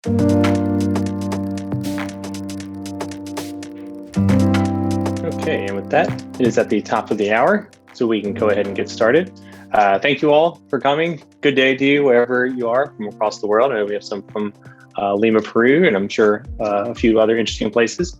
Okay, and with that, it is at the top of the hour, so we can go ahead and get started. Thank you all for coming. Good day to you, wherever you are from across the world. I know we have some from Lima, Peru, and I'm sure a few other interesting places.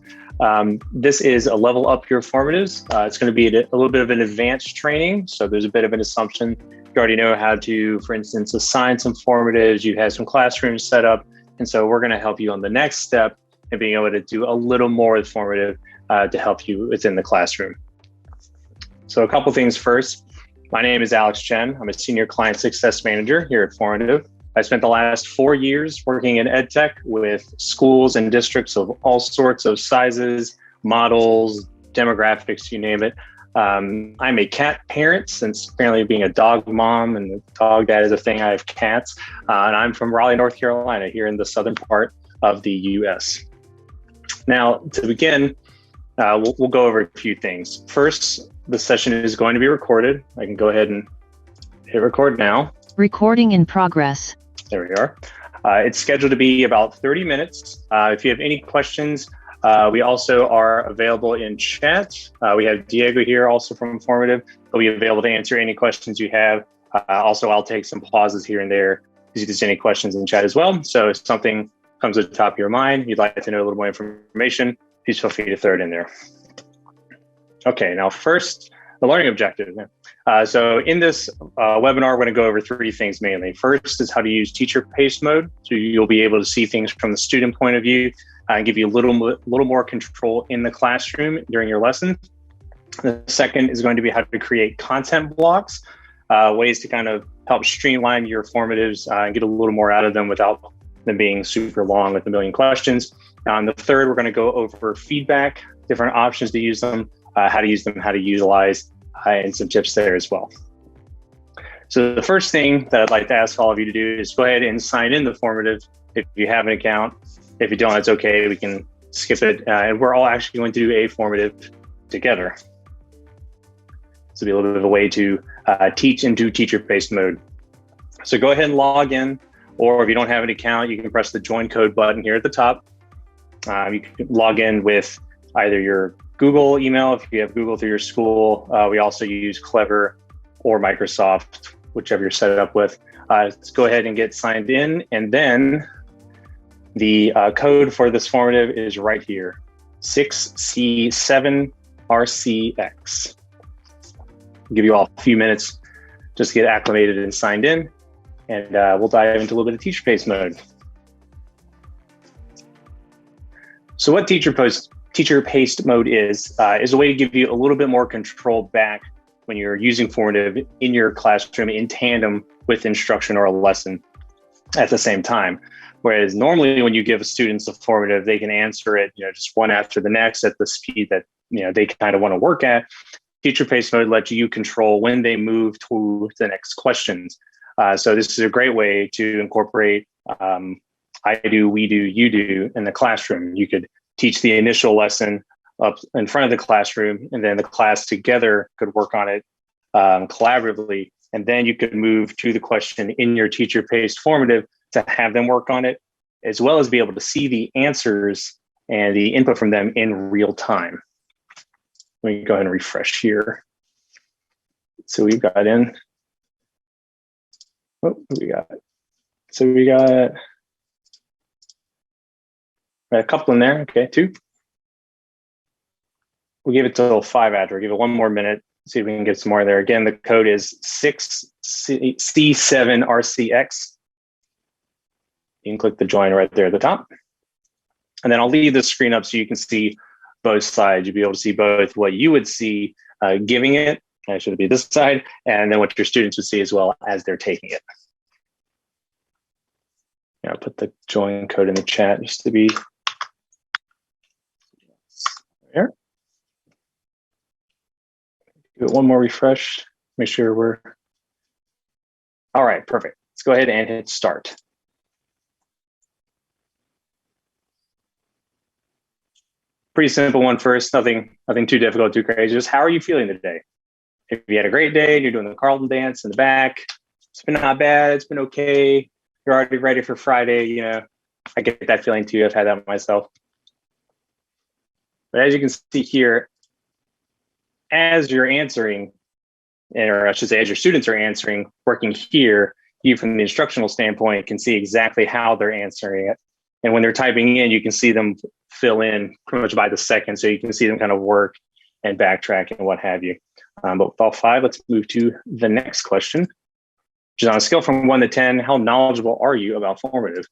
This is a level up your formatives. It's going to be a little bit of an advanced training, so there's a bit of an assumption. You already know how to, for instance, assign some formatives. You have some classrooms set up, and so we're going to help you on the next step and being able to do a little more with formative to help you within the classroom. So a couple things first. My name is Alex Chen. I'm a senior client success manager here at Formative. I spent the last 4 years working in ed tech with schools and districts of all sorts of sizes, models, demographics, you name it. I'm a cat parent, since apparently being a dog mom and a dog dad is a thing. I have cats, and I'm from Raleigh, North Carolina, here in the southern part of the US. Now, to begin, we'll go over a few things. First, the session is going to be recorded. I can go ahead and hit record now. Recording in progress. There we are. It's scheduled to be about 30 minutes. If you have any questions, we also are available in chat. We have Diego here also from Formative. He'll be available to answer any questions you have. Also, I'll take some pauses here and there if there's any questions in chat as well. So if something comes to the top of your mind, you'd like to know a little more information, please feel free to throw it in there. Okay, now first, the learning objective. So in this webinar, we're going to go over three things mainly. First is how to use teacher paced mode. So you'll be able to see things from the student point of view and give you a little more control in the classroom during your lesson. The second is going to be how to create content blocks, ways to kind of help streamline your formatives and get a little more out of them without them being super long with a million questions. The third, we're going to go over feedback, different options to use them, how to use them, how to utilize, and some tips there as well. So the first thing that I'd like to ask all of you to do is go ahead and sign in the Formative if you have an account. If you don't, it's okay. We can skip it. And we're all actually going to do a Formative together. This will be a little bit of a way to teach into teacher-paced mode. So go ahead and log in, or if you don't have an account, you can press the join code button here at the top. You can log in with either your Google email, if you have Google through your school. We also use Clever or Microsoft, whichever you're set up with. Let's go ahead and get signed in. And then the code for this formative is right here, 6C7RCX. I'll give you all a few minutes just to get acclimated and signed in. And we'll dive into a little bit of teacher-paced mode. So what teacher-paced mode is a way to give you a little bit more control back when you're using formative in your classroom in tandem with instruction or a lesson at the same time. Whereas normally when you give students a formative, they can answer it, just one after the next at the speed that they kind of want to work at. Teacher-paced mode lets you control when they move to the next questions. So this is a great way to incorporate I do, we do, you do in the classroom. You could teach the initial lesson up in front of the classroom, and then the class together could work on it collaboratively. And then you could move to the question in your teacher-paced formative to have them work on it, as well as be able to see the answers and the input from them in real time. Let me go ahead and refresh here. So we've got in. What we got? So we got a couple in there. Okay, 2. We'll give it till 5 after. We'll give it 1 more minute. See if we can get some more there. Again, the code is 6C7RCX. You can click the join right there at the top. And then I'll leave the screen up so you can see both sides. You'll be able to see both what you would see giving it, should be this side, and then what your students would see as well as they're taking it. I'll put the join code in the chat just to be there. Give it 1 more refresh, make sure we're, all right, perfect. Let's go ahead and hit start. Pretty simple one first, nothing too difficult, too crazy. Just how are you feeling today? If you had a great day, you're doing the Carlton dance in the back, it's been not bad, it's been okay. You're already ready for Friday, I get that feeling too. I've had that myself. But as you can see here, as you're answering, or I should say, as your students are answering, working here, you from the instructional standpoint can see exactly how they're answering it. And when they're typing in, you can see them fill in pretty much by the second. So you can see them kind of work and backtrack and what have you. But with all five, let's move to the next question, which is on a scale from 1 to 10, how knowledgeable are you about formative?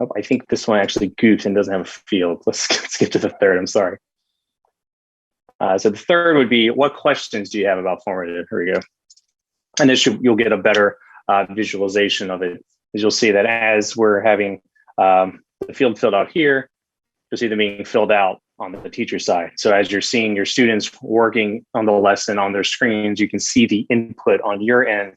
Oh, I think this one actually goofed and doesn't have a field. Let's skip to the third. I'm sorry. So the third would be, what questions do you have about formative? Here we go. And this you'll get a better visualization of it. As you'll see that as we're having the field filled out here, you'll see them being filled out on the teacher side. So as you're seeing your students working on the lesson on their screens, you can see the input on your end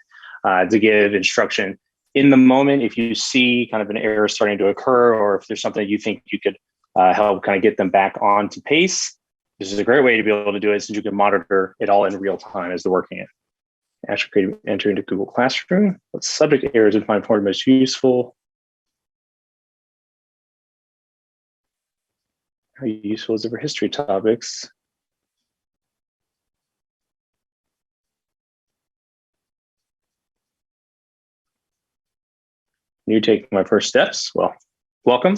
to give instruction in the moment. If you see kind of an error starting to occur, or if there's something you think you could help kind of get them back onto pace, this is a great way to be able to do it, since you can monitor it all in real time as they're working it. Actually, enter into Google Classroom. What subject areas would find formative most useful? How useful is it for history topics? You taking my first steps. Well, welcome.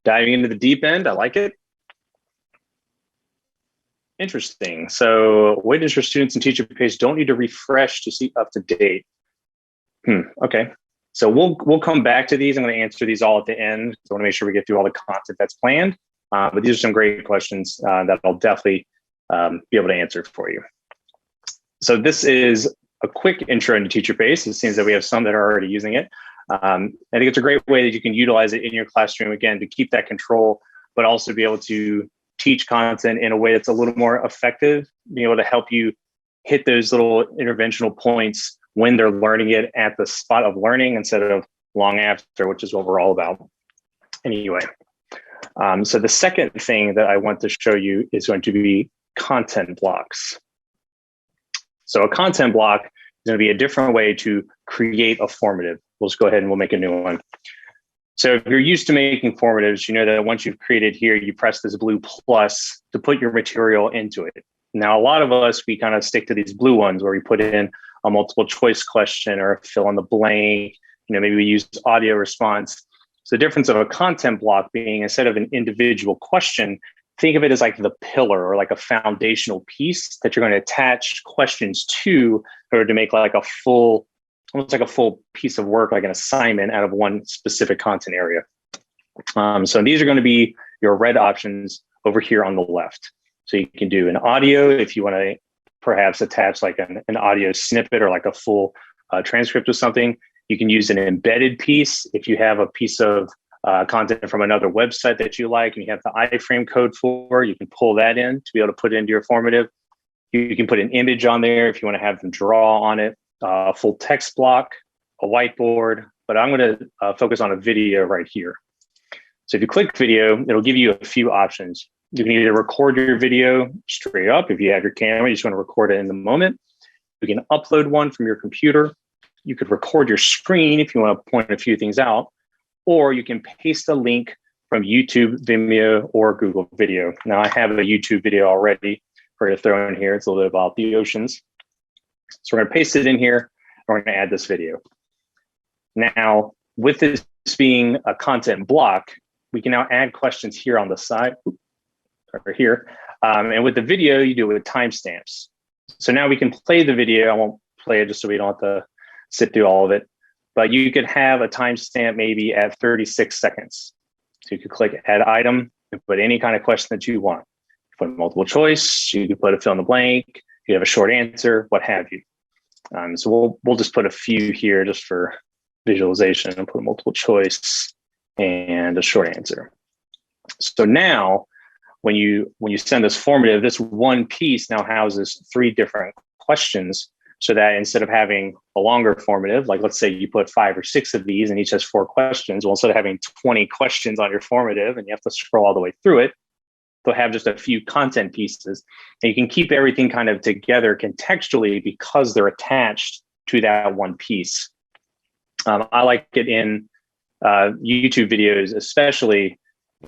Diving into the deep end. I like it. Interesting. So what does your students and teacher page don't need to refresh to see up to date? Okay. So we'll come back to these. I'm going to answer these all at the end. So I want to make sure we get through all the content that's planned. But these are some great questions that I'll definitely be able to answer for you. So this is a quick intro into teacher page. It seems that we have some that are already using it. I think it's a great way that you can utilize it in your classroom, again, to keep that control, but also be able to teach content in a way that's a little more effective, being able to help you hit those little interventional points when they're learning it at the spot of learning instead of long after, which is what we're all about. Anyway, so the second thing that I want to show you is going to be content blocks. So a content block is going to be a different way to create a formative. We'll just go ahead and we'll make a new one. So if you're used to making formatives, you know that once you've created here, you press this blue plus to put your material into it. Now, a lot of us, we kind of stick to these blue ones where we put in a multiple choice question or fill in the blank. You know, maybe we use audio response. So the difference of a content block being, instead of an individual question, think of it as like the pillar or like a foundational piece that you're going to attach questions to in order to make like a full, almost like a full piece of work, like an assignment out of one specific content area. So these are going to be your red options over here on the left. So you can do an audio if you want to perhaps attach like an audio snippet or like a full transcript of something. You can use an embedded piece if you have a piece of content from another website that you like and you have the iframe code for, you can pull that in to be able to put it into your formative. You can put an image on there if you want to have them draw on it, a full text block, a whiteboard, but I'm going to focus on a video right here. So if you click video, it'll give you a few options. You can either record your video straight up. If you have your camera, you just want to record it in the moment. You can upload one from your computer. You could record your screen if you want to point a few things out, or you can paste a link from YouTube, Vimeo, or Google Video. Now I have a YouTube video already for you to throw in here. It's a little bit about the oceans. So we're going to paste it in here, and we're going to add this video. Now, with this being a content block, we can now add questions here on the side, or here. And with the video, you do it with timestamps. So now we can play the video. I won't play it just so we don't have to sit through all of it. But you could have a timestamp maybe at 36 seconds. So you could click add item and put any kind of question that you want. Put multiple choice, you could put a fill in the blank, you have a short answer, what have you. So we'll just put a few here just for visualization and put a multiple choice and a short answer. So now when you send this formative, this one piece now houses 3 different questions, so that instead of having a longer formative, like let's say you put 5 or 6 of these and each has 4 questions, well, instead of having 20 questions on your formative and you have to scroll all the way through it, they'll have just a few content pieces, and you can keep everything kind of together contextually because they're attached to that one piece. I like it in YouTube videos, especially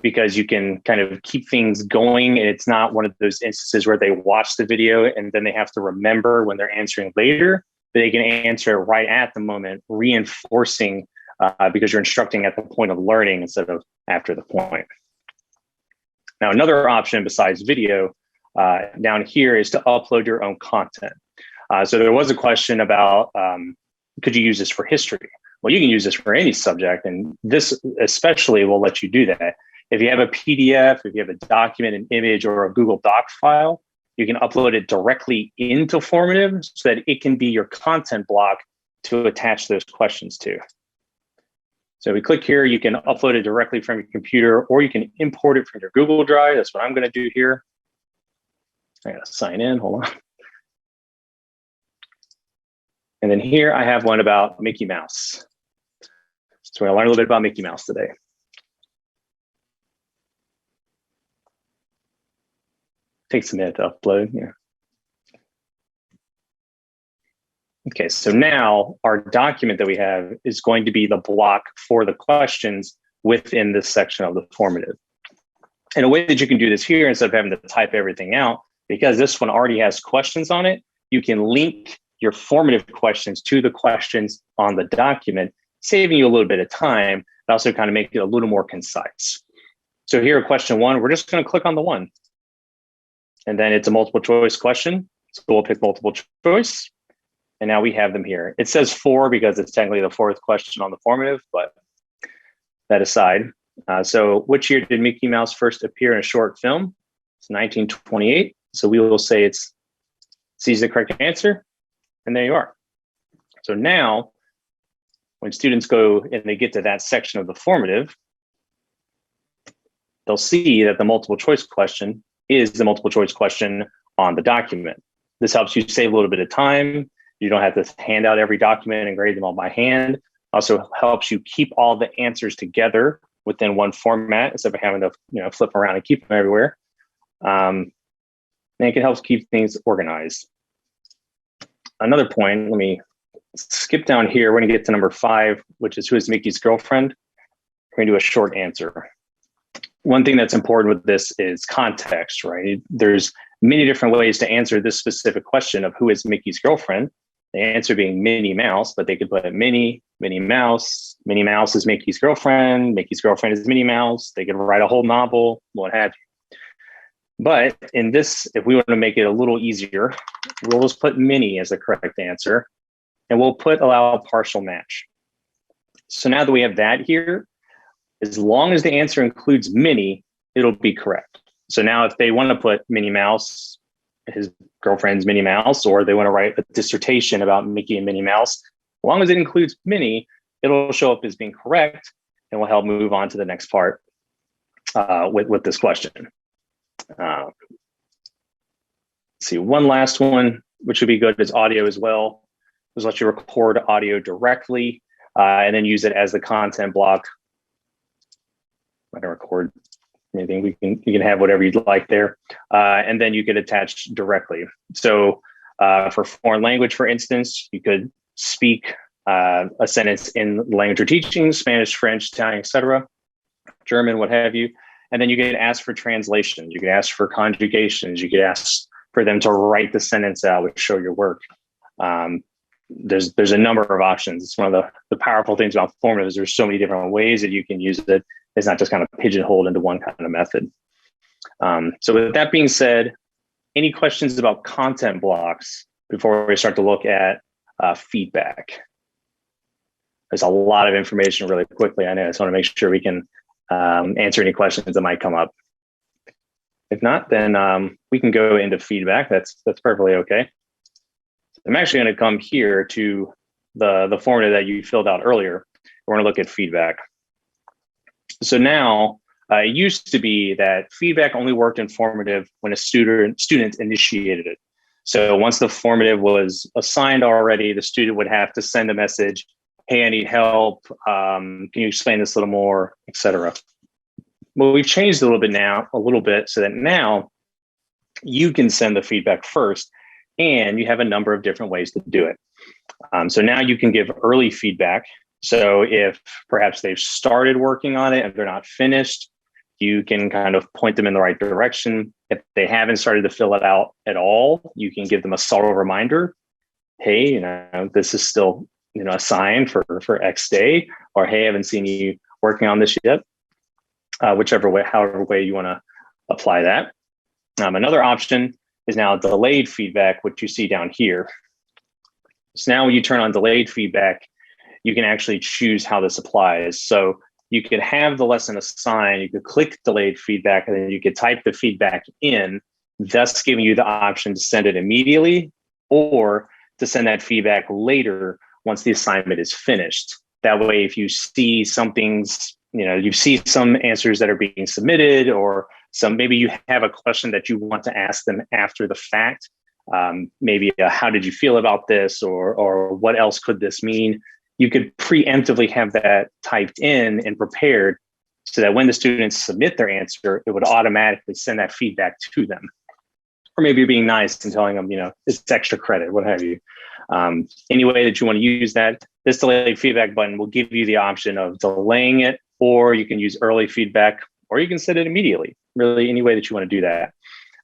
because you can kind of keep things going, and it's not one of those instances where they watch the video and then they have to remember when they're answering later, but they can answer right at the moment, reinforcing because you're instructing at the point of learning instead of after the point. Now, another option besides video down here is to upload your own content. So there was a question about, could you use this for history? Well, you can use this for any subject, and this especially will let you do that. If you have a PDF, if you have a document, an image, or a Google Doc file, you can upload it directly into Formative so that it can be your content block to attach those questions to. So we click here, you can upload it directly from your computer, or you can import it from your Google Drive. That's what I'm going to do here. I got to sign in, hold on. And then here I have one about Mickey Mouse. So we're going to learn a little bit about Mickey Mouse today. Takes a minute to upload. Yeah. Okay, so now our document that we have is going to be the block for the questions within this section of the formative. And a way that you can do this here, instead of having to type everything out, because this one already has questions on it, you can link your formative questions to the questions on the document, saving you a little bit of time, but also kind of make it a little more concise. So here, question one, we're just going to click on the one. And then it's a multiple choice question. So we'll pick multiple choice. And now we have them here. It says 4 because it's technically the 4th question on the formative, but that aside. So which year did Mickey Mouse first appear in a short film? It's 1928. So we will say C's the correct answer. And there you are. So now when students go and they get to that section of the formative, they'll see that the multiple choice question is the multiple choice question on the document. This helps you save a little bit of time. You don't have to hand out every document and grade them all by hand. Also helps you keep all the answers together within one format instead of having to flip around and keep them everywhere. And it can help keep things organized. Another point, let me skip down here. We're going to get to number 5, which is who is Mickey's girlfriend. We're going to do a short answer. One thing that's important with this is context, right? There's many different ways to answer this specific question of who is Mickey's girlfriend. The answer being Minnie Mouse, but they could put Minnie Mouse. Minnie Mouse is Mickey's girlfriend is Minnie Mouse. They could write a whole novel, what have you. But in this, if we want to make it a little easier, we'll just put Minnie as the correct answer, and we'll allow a partial match. So now that we have that here, as long as the answer includes Minnie, it'll be correct. So now if they want to put Minnie Mouse, his girlfriend's Minnie Mouse, or they want to write a dissertation about Mickey and Minnie Mouse, as long as it includes Minnie, it'll show up as being correct, and will help move on to the next part with this question. Let's see, one last one, which would be good, is audio as well. Just let you record audio directly and then use it as the content block. I can record anything. You can have whatever you'd like there, and then you could attach directly. So for foreign language, for instance, you could speak a sentence in the language you're teaching: Spanish, French, Italian, etc., German, what have you. And then you could ask for translations. You could ask for conjugations. You could ask for them to write the sentence out, which show your work. There's a number of options. It's one of the powerful things about formative is there's so many different ways that you can use it. It's not just kind of pigeonholed into one kind of method. So with that being said, any questions about content blocks before we start to look at feedback? There's a lot of information really quickly. I know. I just want to make sure we can answer any questions that might come up. If not, then we can go into feedback. That's perfectly okay. I'm actually going to come here to the formative that you filled out earlier. We're going to look at feedback. So now, it used to be that feedback only worked in formative when a student initiated it. So once the formative was assigned already, the student would have to send a message, hey, I need help. Can you explain this a little more, etc. Well, we've changed a little bit so that now you can send the feedback first, and you have a number of different ways to do it. So now you can give early feedback. So if perhaps they've started working on it and they're not finished, you can kind of point them in the right direction. If they haven't started to fill it out at all, you can give them a subtle reminder. Hey, this is still, assigned for X day, or hey, I haven't seen you working on this yet. However way you want to apply that. Another option is now delayed feedback, which you see down here. So now when you turn on delayed feedback, you can actually choose how this applies. So you could have the lesson assigned, you could click delayed feedback, and then you could type the feedback in, thus giving you the option to send it immediately or to send that feedback later once the assignment is finished. That way, if you see you see some answers that are being submitted, or maybe you have a question that you want to ask them after the fact, maybe how did you feel about this, or what else could this mean? You could preemptively have that typed in and prepared so that when the students submit their answer, it would automatically send that feedback to them. Or maybe you're being nice and telling them, it's extra credit, what have you. Any way that you want to use that, this delayed feedback button will give you the option of delaying it, or you can use early feedback, or you can send it immediately. Really, any way that you want to do that.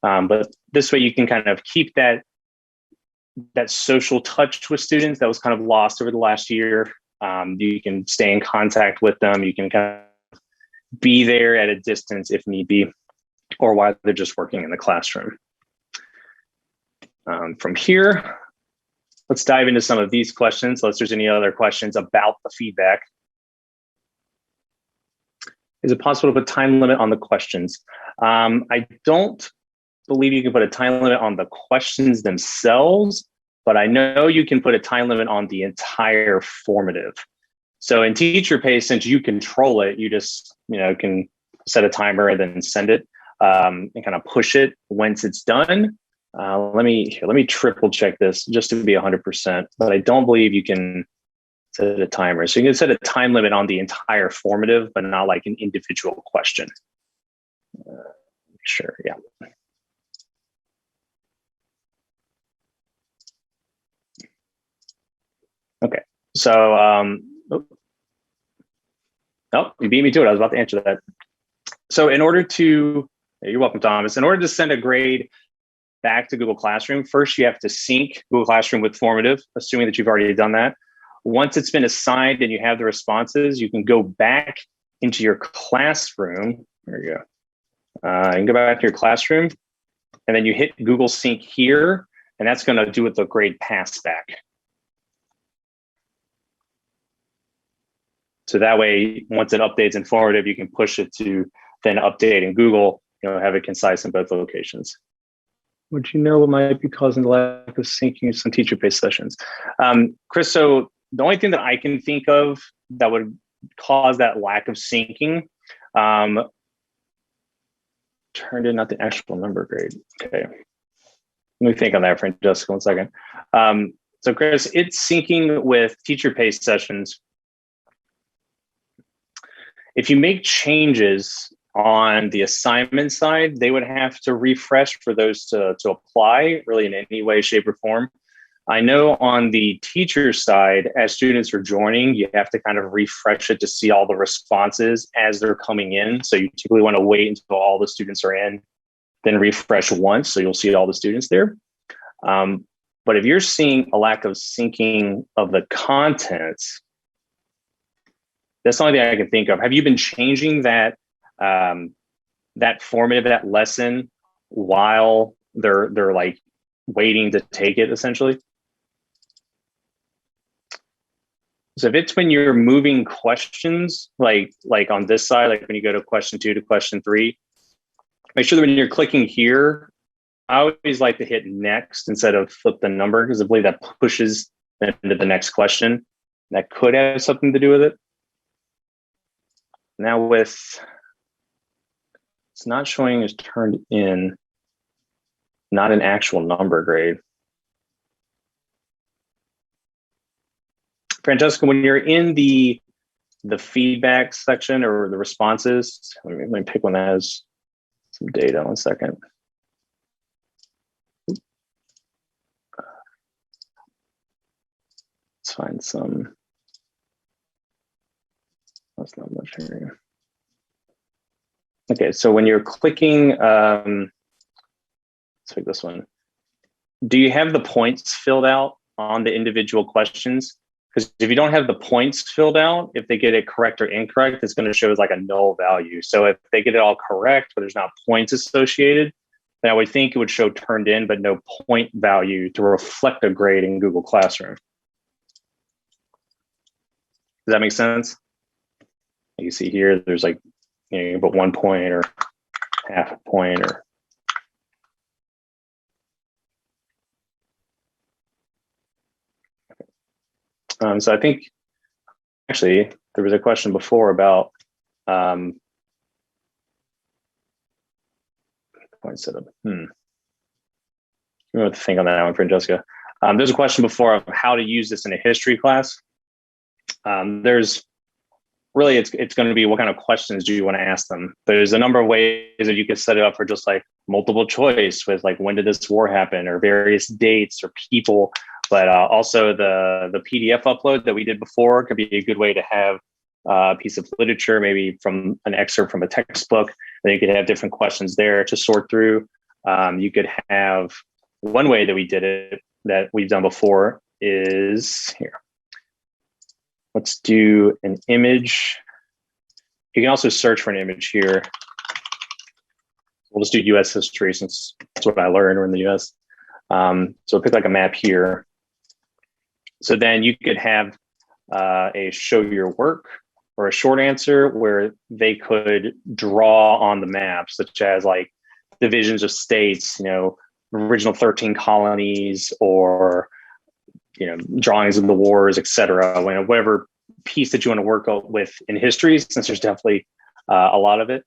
But this way you can kind of keep that social touch with students that was kind of lost over the last year. You can stay in contact with them. You can kind of be there at a distance if need be, or while they're just working in the classroom. From here, let's dive into some of these questions, unless there's any other questions about the feedback. Is it possible to put time limit on the questions? I don't believe you can put a time limit on the questions themselves, but I know you can put a time limit on the entire formative. So in Teacher Pay, since you control it, you just can set a timer and then send it and kind of push it once it's done. Let me triple check this just to be 100%, but I don't believe you can set a timer. So you can set a time limit on the entire formative, but not like an individual question. Sure, yeah. Okay, so, you beat me to it. I was about to answer that. So you're welcome, Thomas. In order to send a grade back to Google Classroom, first you have to sync Google Classroom with Formative, assuming that you've already done that. Once it's been assigned and you have the responses, you can go back into your classroom. There you go. You can go back to your classroom, and then you hit Google Sync here, and that's going to do with the grade pass back. So that way, once it updates in Formative, you can push it to then update in Google, have it concise in both locations. Would you know what might be causing the lack of syncing some Teacher Pay sessions? Chris, so the only thing that I can think of that would cause that lack of syncing, turned in not the actual number grade. Okay. Let me think on that for just 1 second. So Chris, it's syncing with Teacher Pay sessions. If you make changes on the assignment side, they would have to refresh for those to apply really in any way, shape, or form. I know on the teacher side, as students are joining, you have to kind of refresh it to see all the responses as they're coming in. So you typically want to wait until all the students are in, then refresh once, so you'll see all the students there. But if you're seeing a lack of syncing of the contents, that's the only thing I can think of. Have you been changing that formative, that lesson, while they're like waiting to take it, essentially? So if it's when you're moving questions, like on this side, like when you go to question 2 to question 3, make sure that when you're clicking here, I always like to hit next instead of flip the number, because I believe that pushes into the next question. That could have something to do with it. Now it's not showing as turned in, not an actual number grade. Francesca, when you're in the the feedback section or the responses. Let me pick one that has some data. 1 second. Let's find some. That's not much here. Okay, so when you're clicking, let's pick this one. Do you have the points filled out on the individual questions? Because if you don't have the points filled out, if they get it correct or incorrect, it's going to show as like a null value. So if they get it all correct, but there's not points associated, then I would think it would show turned in, but no point value to reflect a grade in Google Classroom. Does that make sense? You see here, there's like, you can put 1 point or half a point or. So I think actually there was a question before about point setup. You want to think on that one, Francesca. There's a question before of how to use this in a history class. There's really, it's going to be what kind of questions do you want to ask them? There's a number of ways that you could set it up for just like multiple choice with like, when did this war happen, or various dates or people. But also the PDF upload that we did before could be a good way to have a piece of literature, maybe from an excerpt from a textbook. Then you could have different questions there to sort through. You could have one way that we did it that we've done before is here. Let's do an image. You can also search for an image here. We'll just do US history since that's what I learned. We're in the US. So pick like a map here. So then you could have a show your work or a short answer where they could draw on the map, such as like divisions of states, you know, original 13 colonies, or, you know, drawings of the wars, etc. Whatever piece that you want to work with in history, since there's definitely a lot of it.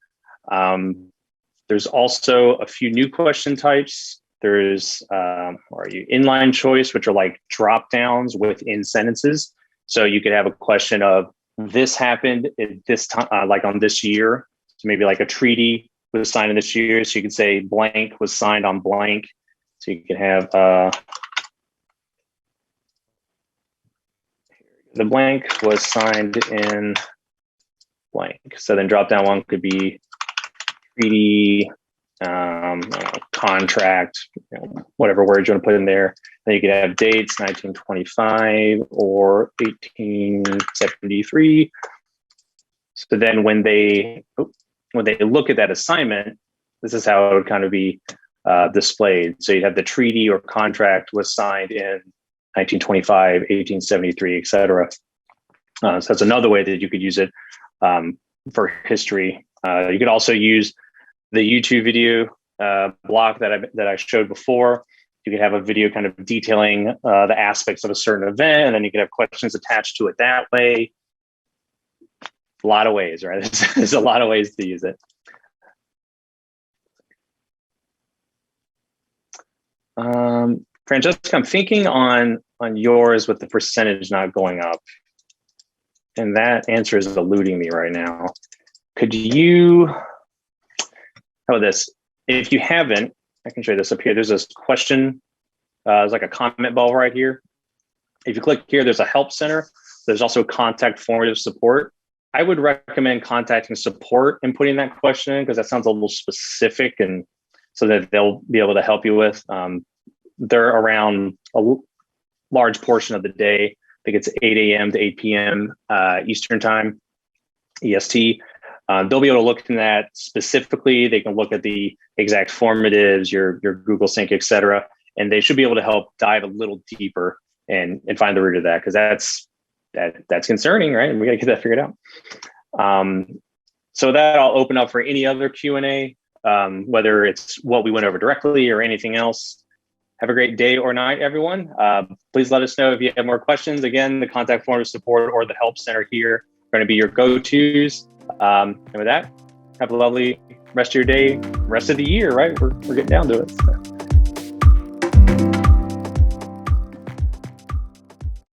There's also a few new question types. There's inline choice, which are like drop downs within sentences. So you could have a question of this happened at this time, like on this year. So maybe like a treaty was signed in this year. So you could say blank was signed on blank. So you could have the blank was signed in blank. So then drop down one could be treaty, contract, you know, whatever words you want to put in there. Then you could have dates, 1925 or 1873. So then when they look at that assignment, this is how it would kind of be displayed. So you'd have the treaty or contract was signed in 1925, 1873, etc. So that's another way that you could use it for history. You could also use the YouTube video block that I showed before. You could have a video kind of detailing the aspects of a certain event, and then you could have questions attached to it that way. A lot of ways, right? There's a lot of ways to use it. Francesca, I'm thinking on yours with the percentage not going up, and that answer is eluding me right now. Could you? How about this? If you haven't, I can show you this up here. There's this question. There's like a comment ball right here. If you click here, there's a help center. There's also contact formative support. I would recommend contacting support and putting that question in, because that sounds a little specific, and so that they'll be able to help you with. They're around a large portion of the day. I think it's 8 a.m. to 8 p.m. Eastern time, EST. They'll be able to look in that specifically. They can look at the exact formatives, your Google Sync, et cetera, and they should be able to help dive a little deeper and find the root of that, because that's concerning, right? And we got to get that figured out. So that I'll open up for any other Q&A, whether it's what we went over directly or anything else. Have a great day or night, everyone. Please let us know if you have more questions. Again, the contact formative support or the help center here are going to be your go-tos. And with that, have a lovely rest of your day, rest of the year, right? We're getting down to it. So.